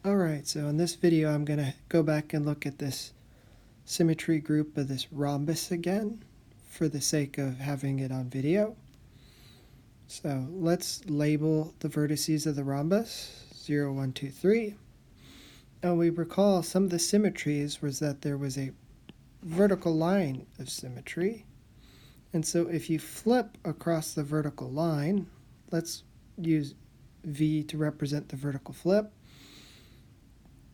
Alright, so in this video I'm going to go back and look at this symmetry group of this rhombus again for the sake of having it on video. So let's label the vertices of the rhombus 0, 1, 2, 3. And we recall some of the symmetries was that there was a vertical line of symmetry. And so if you flip across the vertical line, let's use V to represent the vertical flip.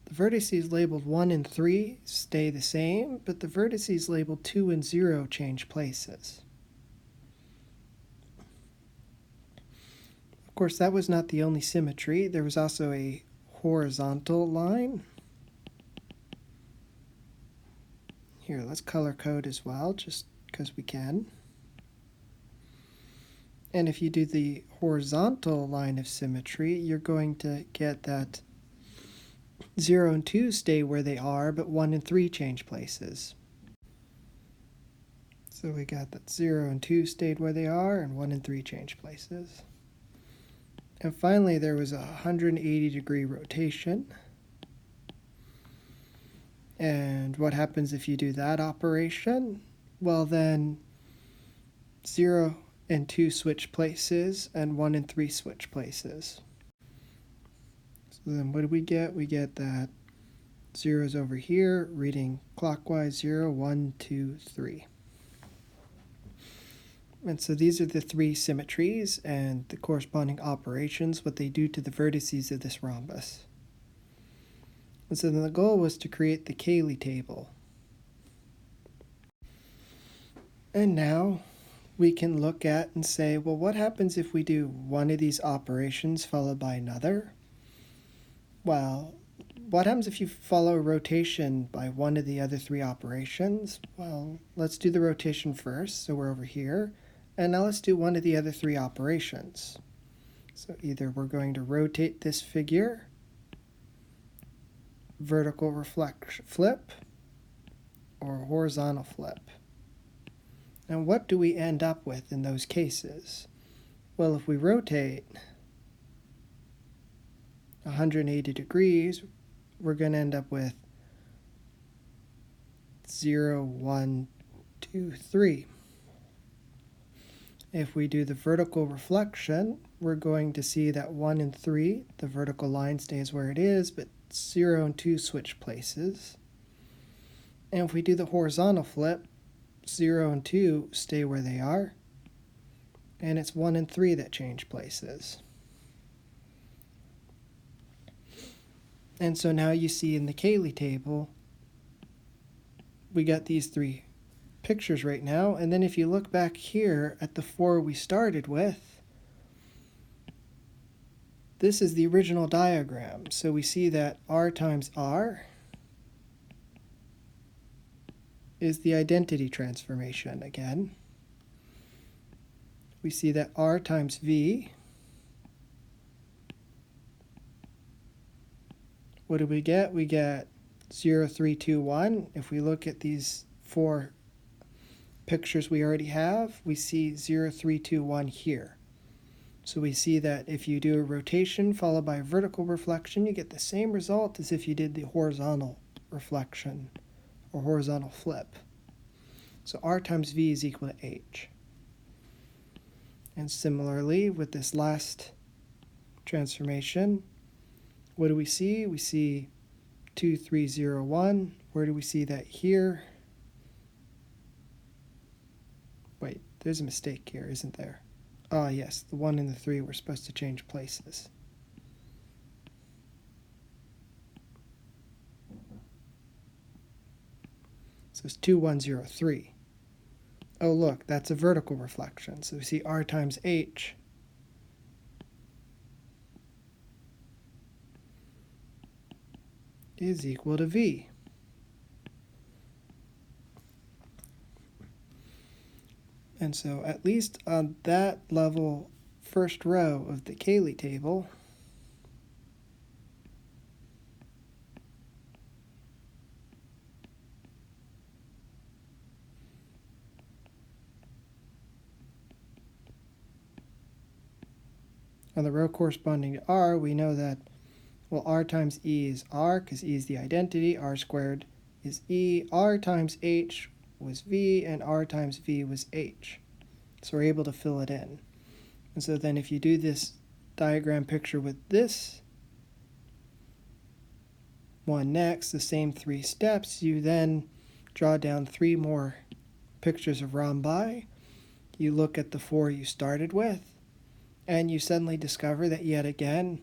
The vertices labeled 1 and 3 stay the same, but the vertices labeled 2 and 0 change places. Of course, that was not the only symmetry. There was also a horizontal line. Here, let's color code as well, just because we can. And if you do the horizontal line of symmetry, you're going to get that 0 and 2 stay where they are, but 1 and 3 change places. So we got that 0 and 2 stayed where they are, and 1 and 3 change places. And finally, there was a 180-degree rotation. And what happens if you do that operation? Well, then 0 and 2 switch places, and 1 and 3 switch places. So then what do we get? We get that 0 is over here, reading clockwise 0, 1, 2, 3. And so these are the three symmetries and the corresponding operations, what they do to the vertices of this rhombus. And so then the goal was to create the Cayley table. And now we can look at and say, well, what happens if we do one of these operations followed by another? Well, what happens if you follow a rotation by one of the other three operations? Well, let's do the rotation first. So we're over here. And now let's do one of the other three operations. So either we're going to rotate this figure, vertical flip, or horizontal flip. And what do we end up with in those cases? Well, if we rotate 180 degrees, we're going to end up with 0, 1, 2, 3. If we do the vertical reflection, we're going to see that 1 and 3, the vertical line stays where it is, but 0 and 2 switch places. And if we do the horizontal flip, 0 and 2 stay where they are, and it's 1 and 3 that change places. And so now you see in the Cayley table, we got these three pictures right now, and then if you look back here at the 4 we started with, this is the original diagram. So we see that R times R is the identity transformation again. We see that R times V, what do we get? We get 0, 3, 2, 1. If we look at these 4 pictures we already have, we see 0, 3, 2, 1 here. So we see that if you do a rotation followed by a vertical reflection, you get the same result as if you did the horizontal reflection or horizontal flip. So R times V is equal to H. And similarly, with this last transformation, what do we see? We see 2, 3, 0, 1. Where do we see that here? Wait, there's a mistake here, isn't there? Ah, yes, the 1 and the 3 were supposed to change places. So it's 2, 1, 0, 3. Oh, look, that's a vertical reflection. So we see R times H is equal to V. And so at least on that level, first row of the Cayley table, on the row corresponding to R, we know that Well, r times e is r, because e is the identity. R squared is e. R times h was v, and r times v was h. So we're able to fill it in. And so then if you do this diagram picture with this one next, the same 3 steps, you then draw down 3 more pictures of rhombi. You look at the 4 you started with, and you suddenly discover that yet again,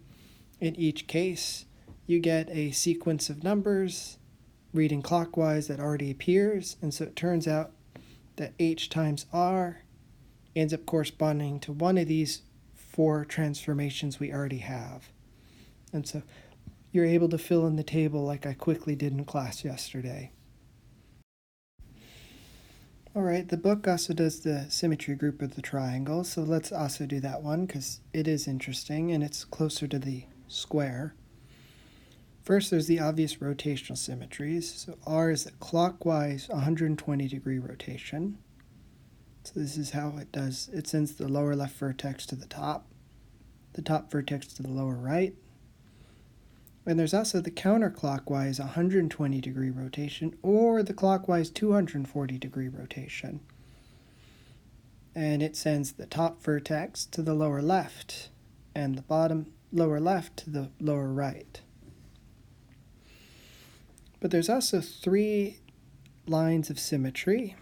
in each case, you get a sequence of numbers reading clockwise that already appears, and so it turns out that h times r ends up corresponding to one of these 4 transformations we already have. And so you're able to fill in the table like I quickly did in class yesterday. Alright, the book also does the symmetry group of the triangle, so let's also do that one because it is interesting and it's closer to the square. First, there's the obvious rotational symmetries. So R is a clockwise 120 degree rotation. So this is how it does. It sends the lower left vertex to the top vertex to the lower right. And there's also the counterclockwise 120 degree rotation or the clockwise 240 degree rotation. And it sends the top vertex to the lower left and the bottom lower left to the lower right. But there's also 3 lines of symmetry,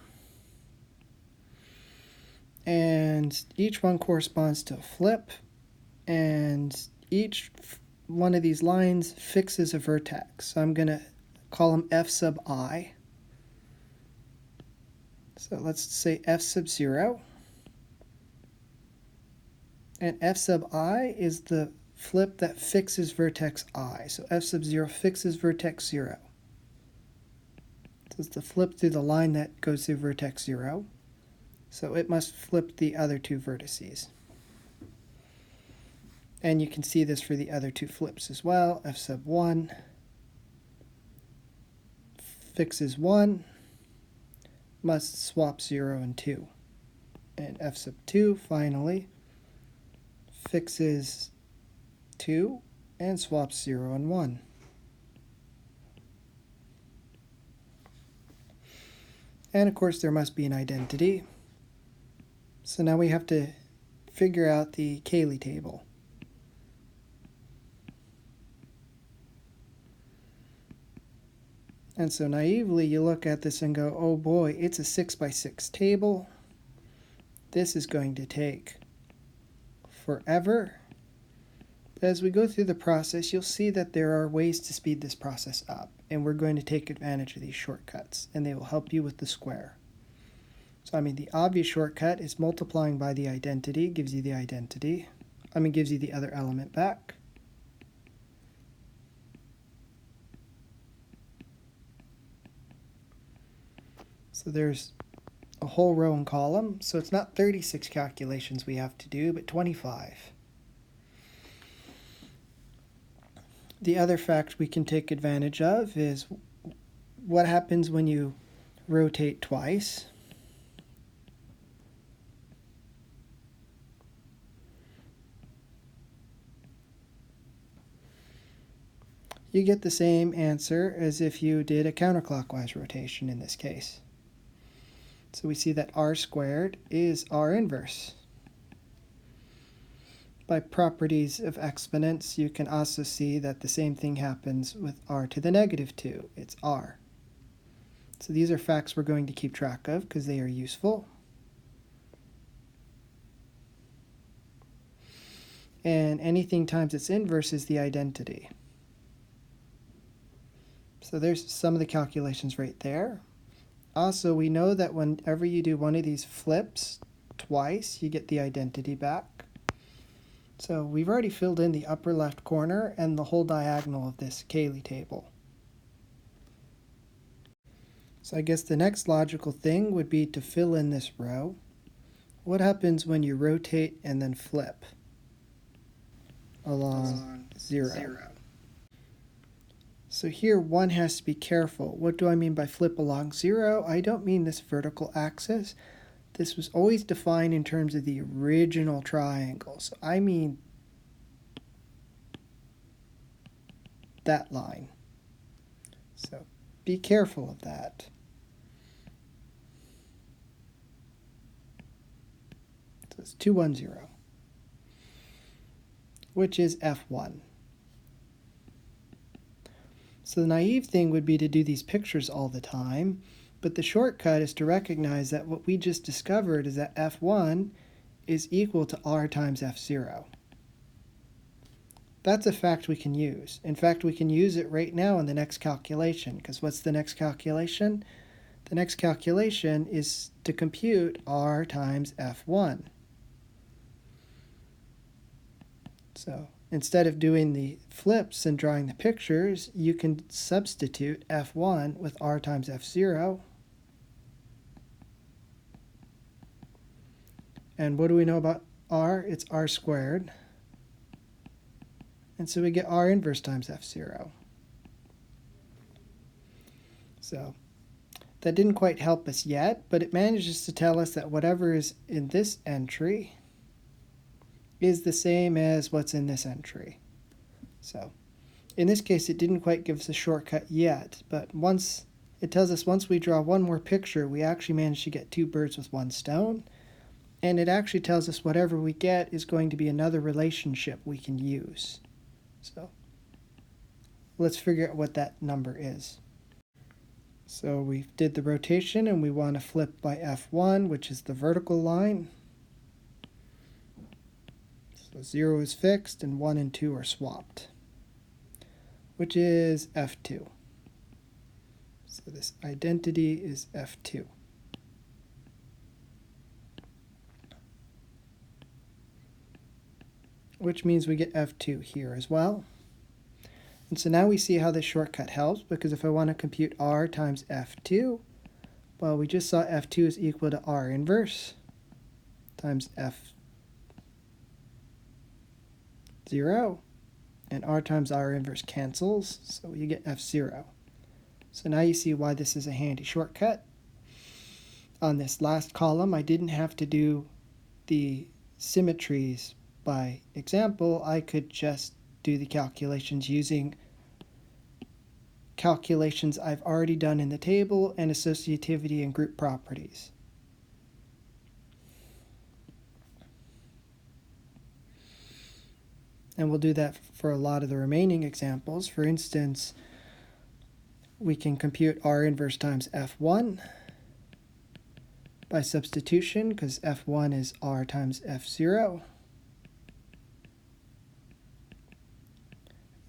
and each one corresponds to a flip, and each one of these lines fixes a vertex. So I'm going to call them f sub I. So let's say f sub 0. And f sub I is the flip that fixes vertex I. So f sub 0 fixes vertex 0. So it's the flip through the line that goes through vertex 0. So it must flip the other 2 vertices. And you can see this for the other 2 flips as well. F sub 1 fixes 1, must swap 0 and 2. And f sub 2 finally fixes 2 and swaps 0 and 1. And of course there must be an identity. So now we have to figure out the Cayley table. And so naively you look at this and go, oh boy, it's a 6 by 6 table. This is going to take forever. But as we go through the process, you'll see that there are ways to speed this process up. And we're going to take advantage of these shortcuts, and they will help you with the square. So the obvious shortcut is multiplying by the identity, gives you the identity. Gives you the other element back. So there's a whole row and column. So it's not 36 calculations we have to do, but 25. The other fact we can take advantage of is what happens when you rotate twice. You get the same answer as if you did a counterclockwise rotation in this case. So we see that r squared is r inverse. By properties of exponents, you can also see that the same thing happens with r to the negative 2. It's r. So these are facts we're going to keep track of because they are useful. And anything times its inverse is the identity. So there's some of the calculations right there. Also, we know that whenever you do one of these flips twice, you get the identity back. So we've already filled in the upper left corner and the whole diagonal of this Cayley table. So I guess the next logical thing would be to fill in this row. What happens when you rotate and then flip along 0? So here one has to be careful. What do I mean by flip along 0? I don't mean this vertical axis. This was always defined in terms of the original triangle. So I mean that line. So be careful of that. So it's 210, which is F1. So the naive thing would be to do these pictures all the time, but the shortcut is to recognize that what we just discovered is that F1 is equal to R times F0. That's a fact we can use. In fact, we can use it right now in the next calculation, because what's the next calculation? The next calculation is to compute R times F1. So instead of doing the flips and drawing the pictures, you can substitute F1 with R times F0. And what do we know about R? It's R squared. And so we get R inverse times F0. So that didn't quite help us yet, but it manages to tell us that whatever is in this entry is the same as what's in this entry. So in this case, it didn't quite give us a shortcut yet, but once it tells us once we draw one more picture, we actually manage to get two birds with one stone. And it actually tells us whatever we get is going to be another relationship we can use. So let's figure out what that number is. So we did the rotation and we want to flip by F1, which is the vertical line. So 0 is fixed and 1 and 2 are swapped, which is F2. So this identity is F2. Which means we get F2 here as well. And so now we see how this shortcut helps, because if I want to compute R times F2, well, we just saw F2 is equal to R inverse times F0, and R times R inverse cancels, so you get F0. So now you see why this is a handy shortcut. On this last column, I didn't have to do the symmetries by example. I could just do the calculations using calculations I've already done in the table and associativity and group properties. And we'll do that for a lot of the remaining examples. For instance, we can compute R inverse times F1 by substitution, because F1 is R times F0.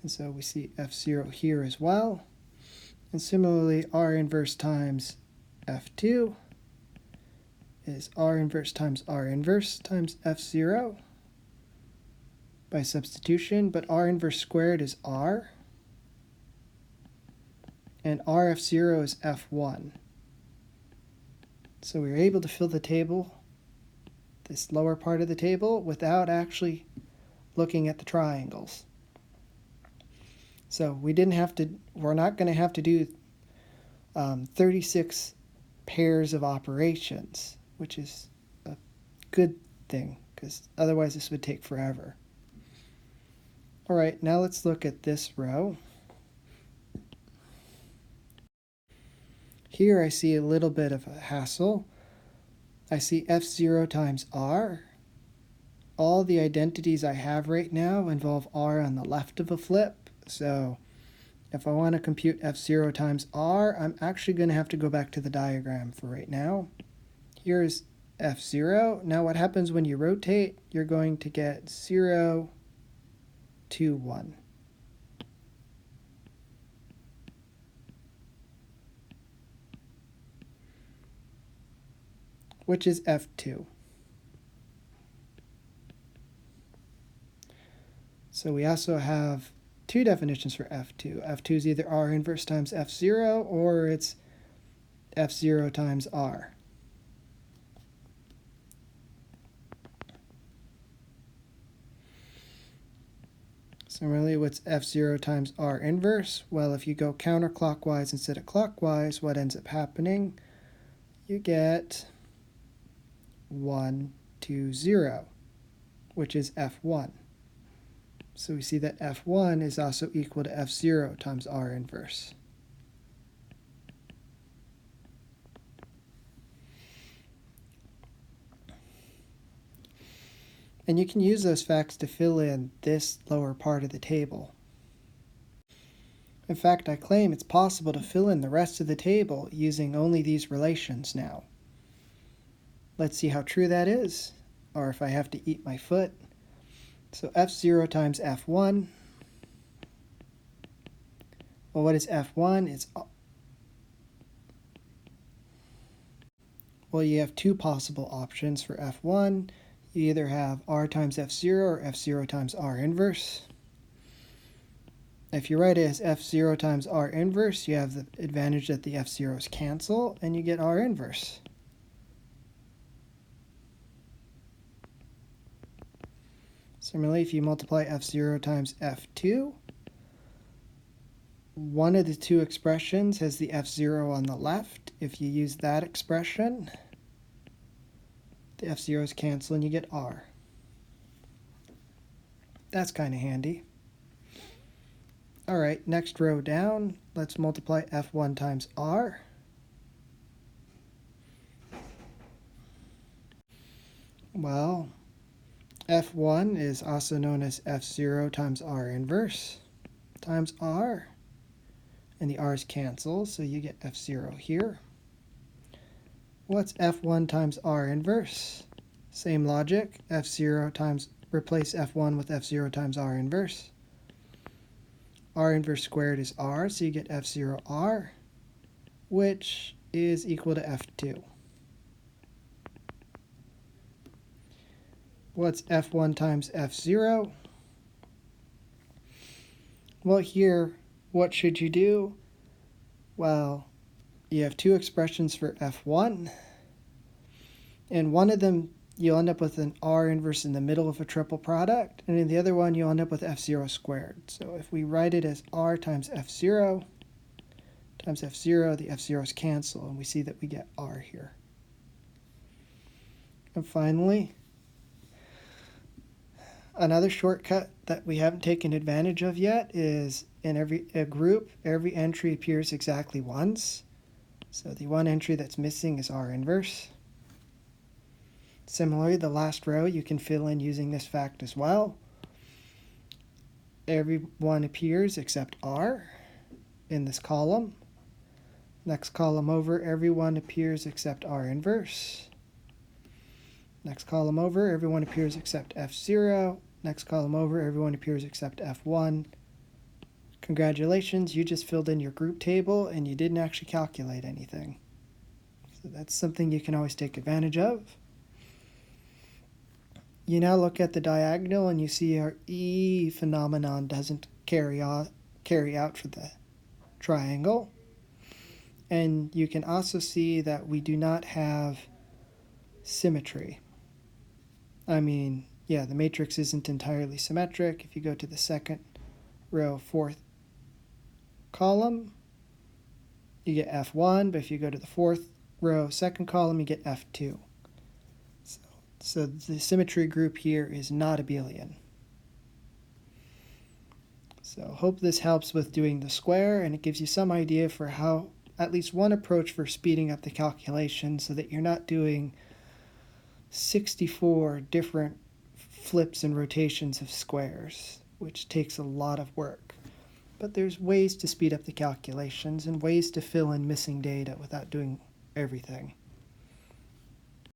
And so we see F0 here as well. And similarly, R inverse times F2 is R inverse times F0 by substitution, but R inverse squared is R, and RF0 is F1. So we were able to fill the table, this lower part of the table, without actually looking at the triangles. So we're not going to have to do 36 pairs of operations, which is a good thing, because otherwise this would take forever. All right, now let's look at this row. Here I see a little bit of a hassle. I see F0 times R. All the identities I have right now involve R on the left of a flip. So if I want to compute F0 times R, I'm actually going to have to go back to the diagram for right now. Here's F0. Now what happens when you rotate? You're going to get 0, 2, 1. Which is F2. So we also have two definitions for F2. F2 is either R inverse times F0, or it's F0 times R. Similarly, what's F0 times R inverse? Well, if you go counterclockwise instead of clockwise, what ends up happening? You get 1, 2, 0, which is F1. So we see that F1 is also equal to F0 times R inverse. And you can use those facts to fill in this lower part of the table. In fact, I claim it's possible to fill in the rest of the table using only these relations now. Let's see how true that is, or if I have to eat my foot. So F0 times F1. Well, what is F1? Well, you have two possible options for F1. You either have R times F0 or F0 times R inverse. If you write it as F0 times R inverse, you have the advantage that the F0s cancel, and you get R inverse. Similarly, if you multiply F0 times F2, one of the two expressions has the F0 on the left. If you use that expression, the F0s cancel and you get R. That's kind of handy. All right, next row down, let's multiply F1 times R. Well, F1 is also known as F0 times R inverse times R. And the R's cancel, so you get F0 here. What's F1 times R inverse? Same logic, F0 times, replace F1 with F0 times R inverse. R inverse squared is R, so you get F0R, which is equal to F2. What's F1 times F0? Well, here, what should you do? Well, you have two expressions for F1, and one of them you'll end up with an R inverse in the middle of a triple product, and in the other one you'll end up with F0 squared. So if we write it as R times F0 times F0, the F0s cancel, and we see that we get R here. And finally, another shortcut that we haven't taken advantage of yet is in every group, every entry appears exactly once. So the one entry that's missing is R inverse. Similarly, the last row you can fill in using this fact as well. Everyone appears except R in this column. Next column over, everyone appears except R inverse. Next column over, everyone appears except F0. Next column over, everyone appears except F1. Congratulations, you just filled in your group table and you didn't actually calculate anything. So that's something you can always take advantage of. You now look at the diagonal and you see our E phenomenon doesn't carry out for the triangle. And you can also see that we do not have symmetry. I mean, yeah, the matrix isn't entirely symmetric. If you go to the second row, fourth column, you get F1, but if you go to the fourth row, second column, you get F2. So the symmetry group here is not abelian. So hope this helps with doing the square, and it gives you some idea for how, at least one approach for speeding up the calculation so that you're not doing 64 different flips and rotations of squares, which takes a lot of work. But there's ways to speed up the calculations and ways to fill in missing data without doing everything.